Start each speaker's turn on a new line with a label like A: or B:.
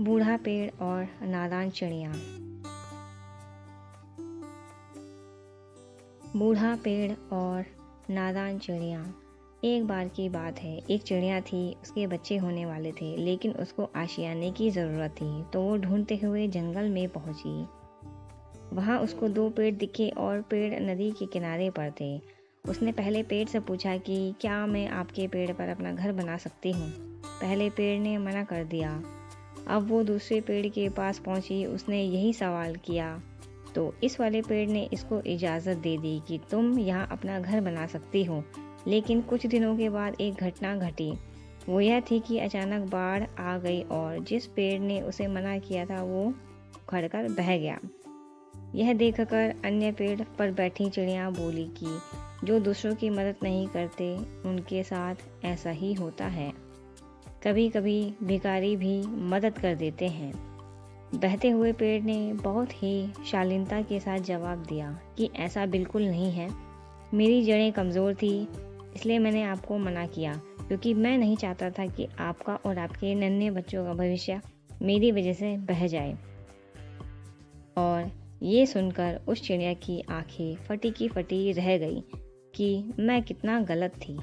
A: बूढ़ा पेड़ और नादान चिड़िया। बूढ़ा पेड़ और नादान चिड़िया। एक बार की बात है, एक चिड़िया थी, उसके बच्चे होने वाले थे, लेकिन उसको आशियाने की ज़रूरत थी, तो वो ढूंढते हुए जंगल में पहुंची। वहाँ उसको 2 पेड़ दिखे और पेड़ नदी के किनारे पर थे। उसने पहले पेड़ से पूछा कि क्या मैं आपके पेड़ पर अपना घर बना सकती हूँ। पहले पेड़ ने मना कर दिया। अब वो दूसरे पेड़ के पास पहुंची, उसने यही सवाल किया, तो इस वाले पेड़ ने इसको इजाज़त दे दी कि तुम यहाँ अपना घर बना सकती हो। लेकिन कुछ दिनों के बाद एक घटना घटी। वो यह थी कि अचानक बाढ़ आ गई और जिस पेड़ ने उसे मना किया था वो उखड़कर बह गया। यह देखकर अन्य पेड़ पर बैठी चिड़िया बोली कि जो दूसरों की मदद नहीं करते उनके साथ ऐसा ही होता है। कभी कभी भिखारी भी मदद कर देते हैं। बहते हुए पेड़ ने बहुत ही शालीनता के साथ जवाब दिया कि ऐसा बिल्कुल नहीं है। मेरी जड़ें कमज़ोर थी, इसलिए मैंने आपको मना किया, क्योंकि मैं नहीं चाहता था कि आपका और आपके नन्हे बच्चों का भविष्य मेरी वजह से बह जाए। और ये सुनकर उस चिड़िया की आंखें फटी की फटी रह गई कि मैं कितना गलत थी।